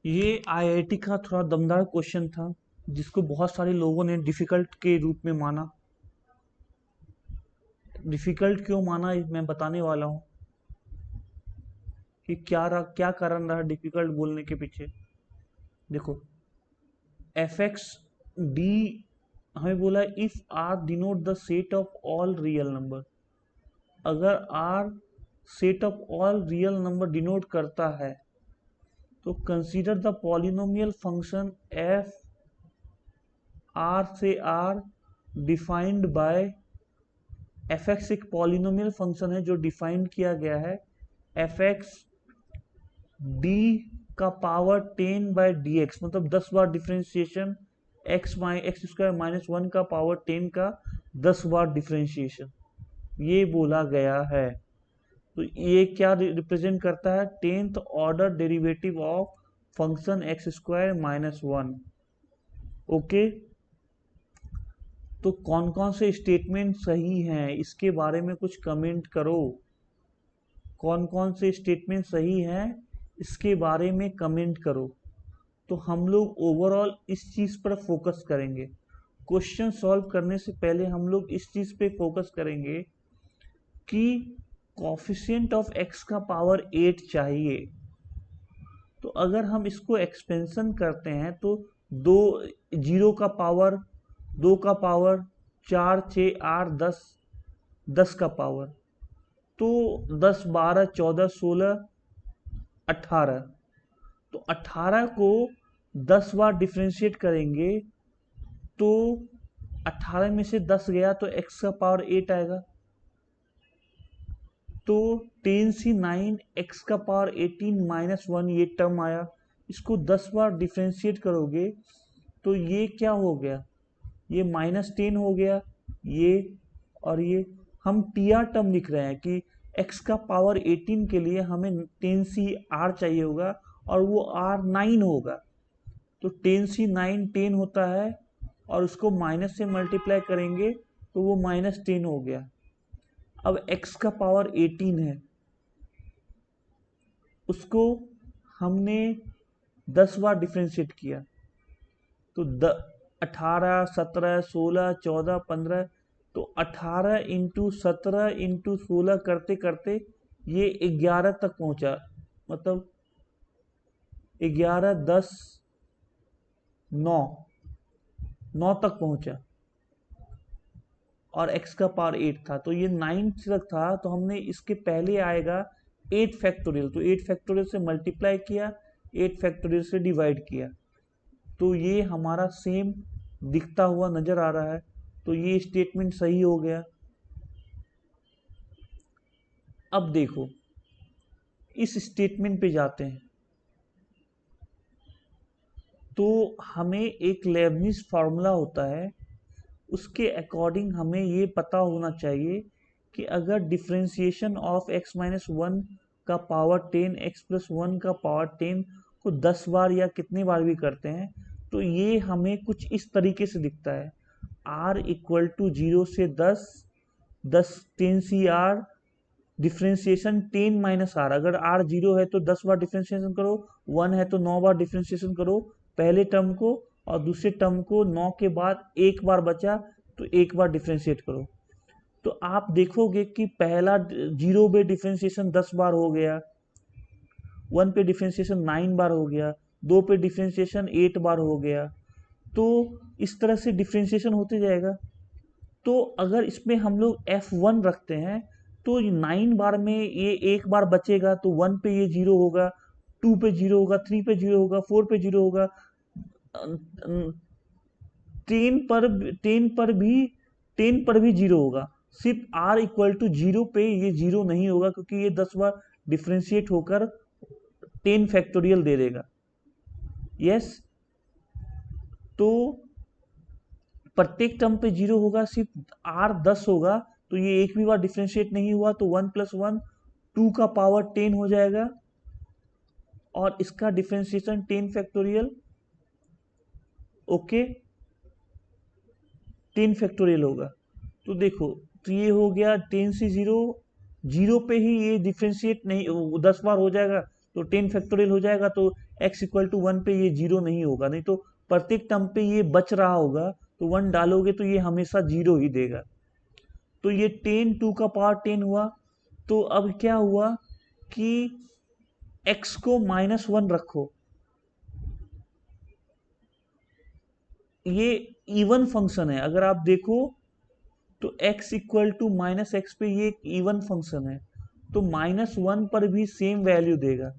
ये आईआईटी का थोड़ा दमदार क्वेश्चन था जिसको बहुत सारे लोगों ने डिफिकल्ट के रूप में माना। डिफिकल्ट क्यों माना मैं बताने वाला हूँ कि क्या कारण रहा डिफिकल्ट बोलने के पीछे। देखो, एफ एक्स डी हमें बोला if R denote the set of all real number. अगर R set of all real number denote करता है तो consider the polynomial function f R से R defined by f x एक पॉलिनोमियल फंक्शन है जो डिफाइंड किया गया है एफ एक्स डी का पावर 10/dx, मतलब 10 बार differentiation x square minus one का पावर 10 का 10 बार डिफ्रेंशिएशन ये बोला गया है। तो ये क्या रिप्रेजेंट करता है? 10th order derivative of function x square minus one. Okay, तो कौन कौन से स्टेटमेंट सही हैं इसके बारे में कुछ कमेंट करो। कौन कौन से स्टेटमेंट सही हैं इसके बारे में कमेंट करो। तो हम लोग ओवरऑल इस चीज पर फोकस करेंगे। क्वेश्चन सॉल्व करने से पहले हम लोग इस चीज पे फोकस करेंगे कि कॉफिशिएंट ऑफ एक्स का पावर 8 चाहिए। तो अगर हम इसको एक्सपेंशन करते हैं तो दो जीरो का पावर, दो का पावर, चार, छः, आठ, दस, दस का पावर, तो 10, 12, 14, 16, 18। तो 18 को 10 बार डिफ्रेंशिएट करेंगे तो 18 में से 10 गया तो x का पावर 8 आएगा। तो 10 से 9 x का पावर 18 माइनस वन ये टर्म आया। इसको 10 बार डिफ्रेंशिएट करोगे तो ये क्या हो गया? ये -10 हो गया। ये और ये हम टी आर टर्म लिख रहे हैं कि x का पावर 18 के लिए हमें 10 c r चाहिए होगा और वो r 9 होगा। तो 10 से 9 10 होता है और उसको माइनस से मल्टीप्लाई करेंगे तो वो -10 हो गया। अब x का पावर 18 है, उसको हमने 10 बार डिफ्रेंशिएट किया तो 18, 17, 16, 14, 15, तो 18 इंटू 17 इंटू 16 करते करते ये 11 तक पहुंचा। मतलब 11, 10, 9, 9 तक पहुंचा और x का पावर 8 था। तो ये 9 तक था तो हमने इसके पहले आएगा 8 फैक्टोरियल, तो 8 फैक्टोरियल से मल्टीप्लाई किया, 8 फैक्टोरियल से डिवाइड किया, तो ये हमारा सेम दिखता हुआ नजर आ रहा है। तो ये स्टेटमेंट सही हो गया। अब देखो, इस स्टेटमेंट पे जाते हैं तो हमें एक लेबनिज फार्मूला होता है, उसके अकॉर्डिंग हमें ये पता होना चाहिए कि अगर differentiation of x minus one का पावर 10 x प्लस वन का पावर 10 को 10 बार या कितने बार भी करते हैं तो ये हमें कुछ इस तरीके से दिखता है। r इक्वल टू 0 से 10, 10 10 c r differentiation 10 minus R. अगर r 0 है तो 10 बार डिफ्रेंशिएशन करो, 1 है तो 9 बार डिफ्रेंशिएशन करो पहले टर्म को, और दूसरे टर्म को 9 के बाद एक बार बचा तो एक बार डिफ्रेंशिएट करो। तो आप देखोगे कि पहला 0 पे डिफ्रेंशिएशन 10 बार हो गया, 1 पे डिफ्रेंशिएशन 9 बार हो गया, 2 पे डिफ्रेंशिएशन 8 बार हो गया। तो इस तरह से डिफ्रेंशिएशन होते जाएगा। तो अगर इसमें हम लोग F1 रखते हैं तो 9 बार में ये एक बार बचेगा तो 1 पे ये 0 होगा, 2 पे 0 होगा, 3 पे 0 होगा, 4 पे 0 होगा, 10 पर 10 पर भी 10 पर भी 0 होगा। सिर्फ r इक्वल टू 0 पे ये 0 नहीं होगा क्योंकि ये 10 बार डिफ्रेंशिएट होकर 10 फैक्टोरियल दे देगा। यस, तो प्रत्येक टर्म पे 0 होगा, सिर्फ r 10 होगा तो ये एक भी बार डिफ्रेंशिएट नहीं हुआ तो 1 + 1 2 का पावर 10 हो जाएगा और इसका डिफ्रेंशिएशन 10 फैक्टोरियल। ओके, 10 फैक्टोरियल होगा। तो देखो, तो ये हो गया 10 से 0, 0 पे ही ये डिफ्रेंशिएट नहीं 10 बार हो जाएगा तो 10 फैक्टोरियल हो जाएगा, तो x इक्वल टू 1 पे ये 0 नहीं होगा, नहीं तो प्रत्येक टर्म पे ये बच रहा होगा, तो 1 डालोगे तो ये हमेशा 0 ही देगा। तो ये 10 2 का पावर 10 हुआ। तो अब क्या हुआ कि x को -1 रखो, ये इवन फंक्शन है, अगर आप देखो तो x इक्वल टू -x पे ये एक इवन फंक्शन है, तो -1 पर भी सेम वैल्यू देगा।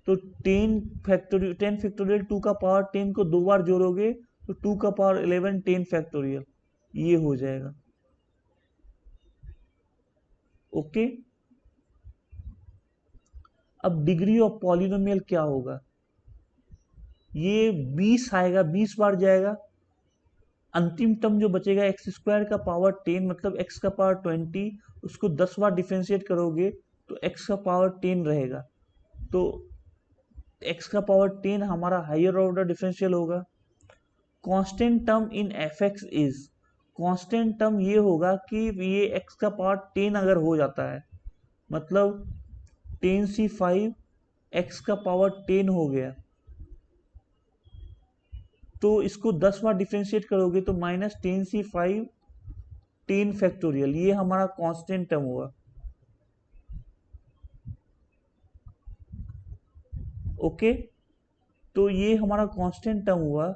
तो 10 फैक्टोरियल 2 का पावर 10 को 2 बार जोड़ोगे तो 2 का पावर 11 10 फैक्टोरियल ये हो जाएगा। ओके, अब डिग्री ऑफ पॉलिनोमियल क्या होगा, ये 20 आएगा, 20 बार जाएगा, अंतिम टर्म जो बचेगा एक्स स्क्वायर का पावर 10 मतलब एक्स का पावर 20, उसको 10 बार डिफ्रेंशिएट करोगे तो एक्स का पावर 10 रहेगा। तो एक्स का पावर 10 हमारा हायर ऑर्डर डिफरेंशियल होगा। Constant term in F x is, constant term ये होगा कि ये एक्स का पावर 10 अगर हो जाता है, मतलब 10c5 एक्स का पावर 10 हो गया, तो इसको 10 बार डिफ्रेंशिएट करोगे तो -10c5 10 फैक्टोरियल, ये हमारा कांस्टेंट टर्म हुआ। ओके, तो ये हमारा कांस्टेंट टर्म हुआ।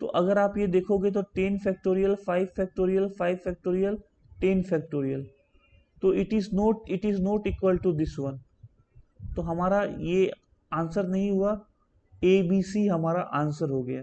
तो अगर आप ये देखोगे तो 10 फैक्टोरियल 5 फैक्टोरियल 5 फैक्टोरियल 10 फैक्टोरियल, तो it is not equal to this one. तो हमारा ये आंसर नहीं हुआ, ए बी सी हमारा आंसर हो गया।